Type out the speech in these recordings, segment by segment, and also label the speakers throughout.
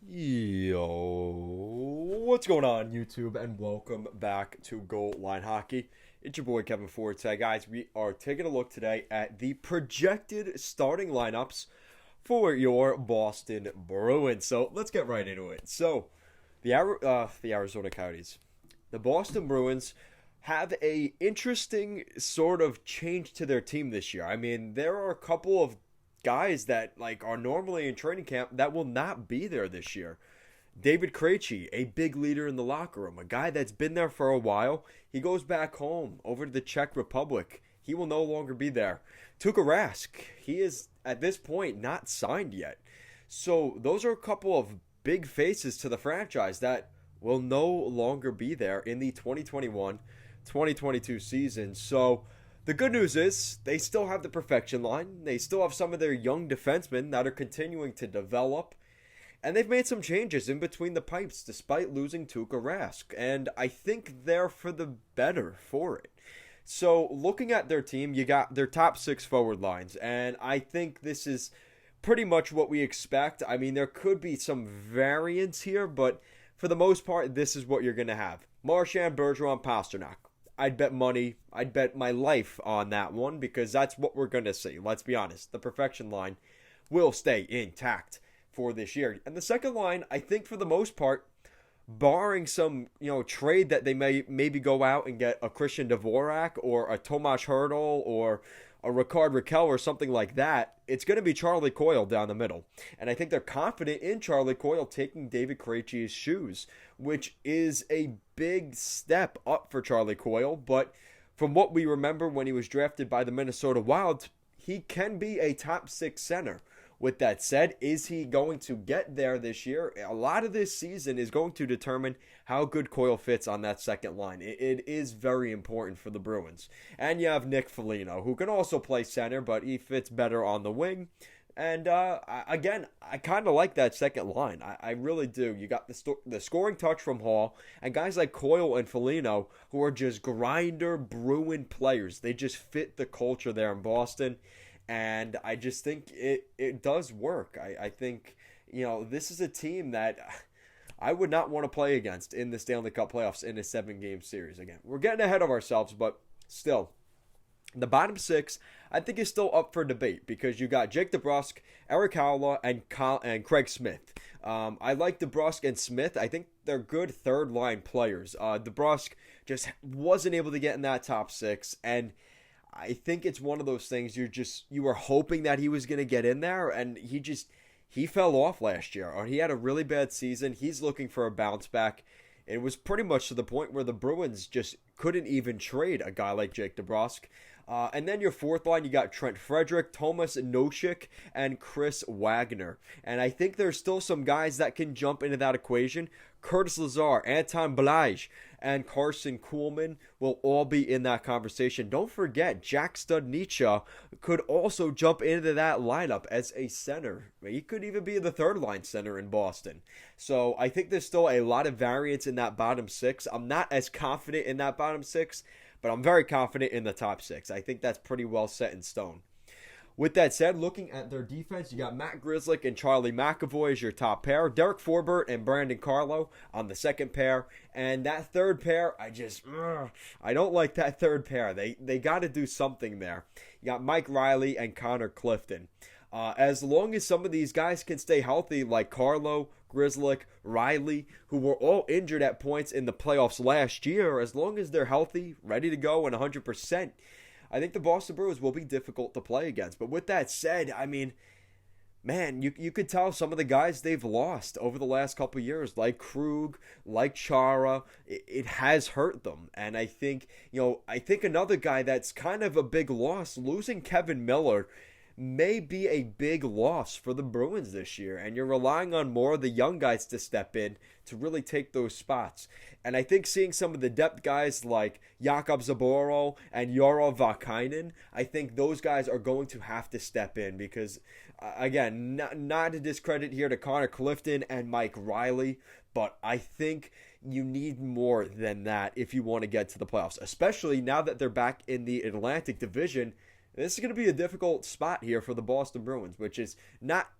Speaker 1: Yo, what's going on, YouTube, and welcome back to Goal Line Hockey. It's your boy Kevin Forte, guys. We are taking a look today at the projected starting lineups for your Boston Bruins. So let's get right into it. So the Arizona Coyotes, the Boston Bruins have a interesting sort of change to their team this year. I mean, there are a couple of guys that are normally in training camp that will not be there this year. David Krejci, a big leader in the locker room, a guy that's been there for a while. He goes back home over to the Czech Republic. He will no longer be there. Tuukka Rask, he is at this point not signed yet. So those are a couple of big faces to the franchise that will no longer be there in the 2021-2022 season. So the good news is they still have the perfection line. They still have some of their young defensemen that are continuing to develop. And they've made some changes in between the pipes despite losing Tuukka Rask. And I think they're for the better for it. So looking at their team, you got their top six forward lines. And I think this is pretty much what we expect. I mean, there could be some variance here, but for the most part, this is what you're going to have. Marchand, Bergeron, Pasternak. I'd bet money, I'd bet my life on that one because that's what we're going to see. Let's be honest. The perfection line will stay intact for this year. And the second line, I think for the most part, barring some, trade that they may maybe go out and get a Christian Dvorak or a Tomas Hertl or a Ricard Raquel or something like that, it's going to be Charlie Coyle down the middle. And I think they're confident in Charlie Coyle taking David Krejci's shoes, which is a big step up for Charlie Coyle. But from what we remember when he was drafted by the Minnesota Wild, he can be a top six center. With that said, is he going to get there this year? A lot of this season is going to determine how good Coyle fits on that second line. It is very important for the Bruins. And you have Nick Foligno, who can also play center, but he fits better on the wing. And again, I kind of like that second line. I really do. You got the scoring touch from Hall, and guys like Coyle and Foligno, who are just grinder Bruin players. They just fit the culture there in Boston. And I just think it does work. I think, this is a team that I would not want to play against in the Stanley Cup playoffs in a 7-game series. Again, we're getting ahead of ourselves, but still, the bottom six, I think, is still up for debate because you got Jake DeBrusk, Eric Howla, and Craig Smith. I like DeBrusk and Smith. I think they're good third-line players. DeBrusk just wasn't able to get in that top six, and I think it's one of those things you were hoping that he was going to get in there, and he fell off last year, or he had a really bad season. He's looking for a bounce back. It was pretty much to the point where the Bruins just couldn't even trade a guy like Jake DeBrusk. And then your fourth line, you got Trent Frederick, Thomas Nosek, and Chris Wagner. And I think there's still some guys that can jump into that equation. Curtis Lazar, Anton Blage, and Carson Kuhlman will all be in that conversation. Don't forget, Jack Studnicka could also jump into that lineup as a center. He could even be the third-line center in Boston. So I think there's still a lot of variance in that bottom six. I'm not as confident in that bottom six, but I'm very confident in the top six. I think that's pretty well set in stone. With that said, looking at their defense, you got Matt Grzelcyk and Charlie McAvoy as your top pair. Derek Forbort and Brandon Carlo on the second pair. And that third pair, I don't like that third pair. They got to do something there. You got Mike Riley and Connor Clifton. As long as some of these guys can stay healthy, like Carlo, Grzelcyk, Riley, who were all injured at points in the playoffs last year, as long as they're healthy, ready to go, and 100%, I think the Boston Bruins will be difficult to play against. But with that said, I mean, man, you could tell some of the guys they've lost over the last couple of years, like Krug, like Chara, it has hurt them. And I think, another guy that's kind of a big loss, losing Kevin Miller, may be a big loss for the Bruins this year, and you're relying on more of the young guys to step in to really take those spots. And I think seeing some of the depth guys like Jakub Zaboro and Jaro Vakainen, I think those guys are going to have to step in because, again, not a discredit here to Connor Clifton and Mike Riley, but I think you need more than that if you want to get to the playoffs, especially now that they're back in the Atlantic Division. This is going to be a difficult spot here for the Boston Bruins, which is not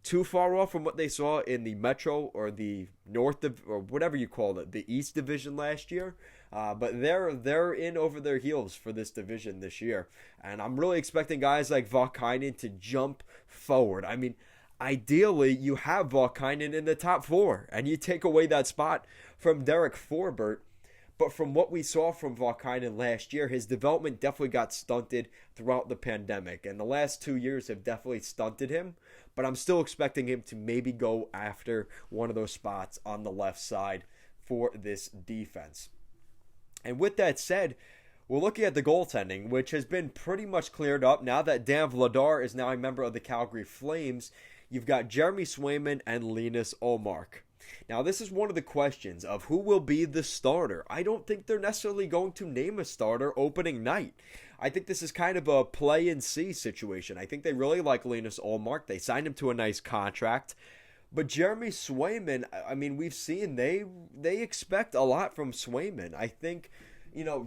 Speaker 1: too far off from what they saw in the Metro or the North or whatever you call it, the East Division last year. But they're in over their heels for this division this year, and I'm really expecting guys like Vaakainen to jump forward. I mean, ideally, you have Vaakainen in the top 4, and you take away that spot from Derek Forbort. But from what we saw from Vaakainen last year, his development definitely got stunted throughout the pandemic. And the last 2 years have definitely stunted him. But I'm still expecting him to maybe go after one of those spots on the left side for this defense. And with that said, we're looking at the goaltending, which has been pretty much cleared up. Now that Dan Vladar is now a member of the Calgary Flames, you've got Jeremy Swayman and Linus Ullmark. Now, this is one of the questions of who will be the starter. I don't think they're necessarily going to name a starter opening night. I think this is kind of a play and see situation. I think they really like Linus Ullmark. They signed him to a nice contract. But Jeremy Swayman, I mean, we've seen they expect a lot from Swayman. I think,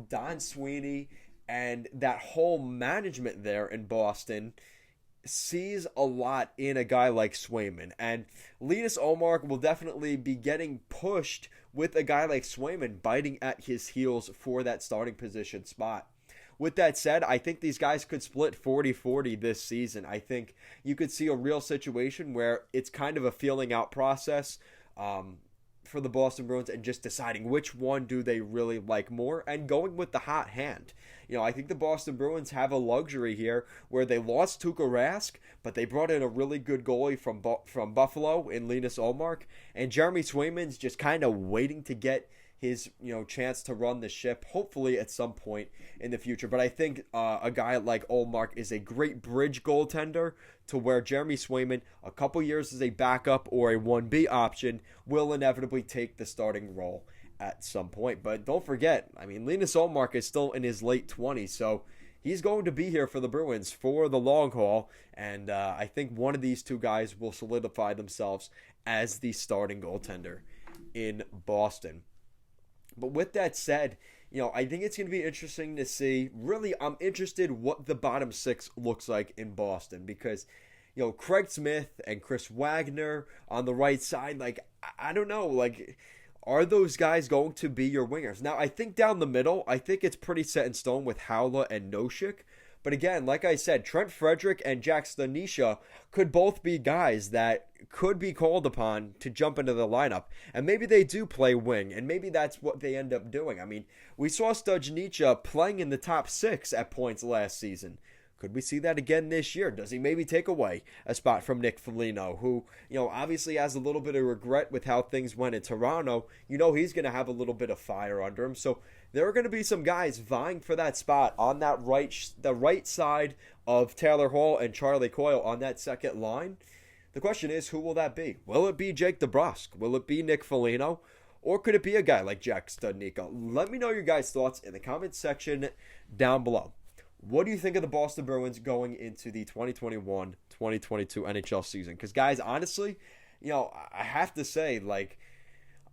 Speaker 1: Don Sweeney and that whole management there in Boston sees a lot in a guy like Swayman. And Linus Ullmark will definitely be getting pushed with a guy like Swayman biting at his heels for that starting position spot. With that said, I think these guys could split 40-40 this season. I think you could see a real situation where it's kind of a feeling out process for the Boston Bruins and just deciding which one do they really like more and going with the hot hand. I think the Boston Bruins have a luxury here where they lost Tuukka Rask, but they brought in a really good goalie from Buffalo in Linus Ullmark, and Jeremy Swayman's just kind of waiting to get his chance to run the ship, hopefully at some point in the future. But I think a guy like Ullmark is a great bridge goaltender to where Jeremy Swayman, a couple years as a backup or a 1B option, will inevitably take the starting role at some point. But don't forget, Linus Ullmark is still in his late 20s, so he's going to be here for the Bruins for the long haul, and I think one of these two guys will solidify themselves as the starting goaltender in Boston. But with that said, I think it's going to be interesting to see. Really, I'm interested what the bottom 6 looks like in Boston because, Craig Smith and Chris Wagner on the right side, I don't know, are those guys going to be your wingers? Now, I think down the middle, I think it's pretty set in stone with Haula and Nosek. But again, like I said, Trent Frederick and Jack Stanisha could both be guys that could be called upon to jump into the lineup. And maybe they do play wing, and maybe that's what they end up doing. We saw Studnicka playing in the top 6 at points last season. Could we see that again this year? Does he maybe take away a spot from Nick Foligno, who, obviously has a little bit of regret with how things went in Toronto? He's going to have a little bit of fire under him. So there are going to be some guys vying for that spot on that the right side of Taylor Hall and Charlie Coyle on that second line. The question is, who will that be? Will it be Jake DeBrusk? Will it be Nick Foligno? Or could it be a guy like Jack Studnicka? Let me know your guys' thoughts in the comments section down below. What do you think of the Boston Bruins going into the 2021-2022 NHL season? Because, guys, honestly, I have to say,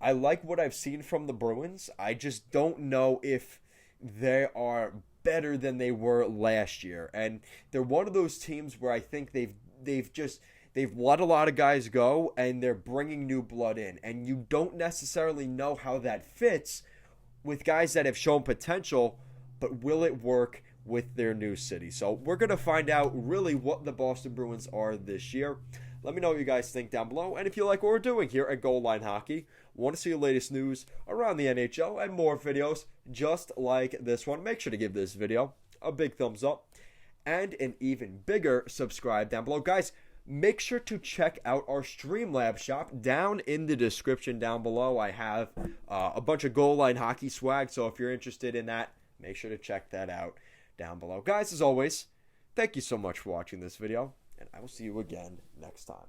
Speaker 1: I like what I've seen from the Bruins. I just don't know if they are better than they were last year. And they're one of those teams where I think they've let a lot of guys go, and they're bringing new blood in. And you don't necessarily know how that fits with guys that have shown potential, but will it work with their new city? So we're going to find out really what the Boston Bruins are this year. Let me know what you guys think down below. And if you like what we're doing here at Goal Line Hockey, want to see the latest news around the NHL and more videos just like this one, make sure to give this video a big thumbs up and an even bigger subscribe down below. Guys, make sure to check out our Streamlabs shop down in the description down below. I have a bunch of Goal Line Hockey swag, so if you're interested in that, make sure to check that out down below. Guys, as always, thank you so much for watching this video, and I will see you again next time.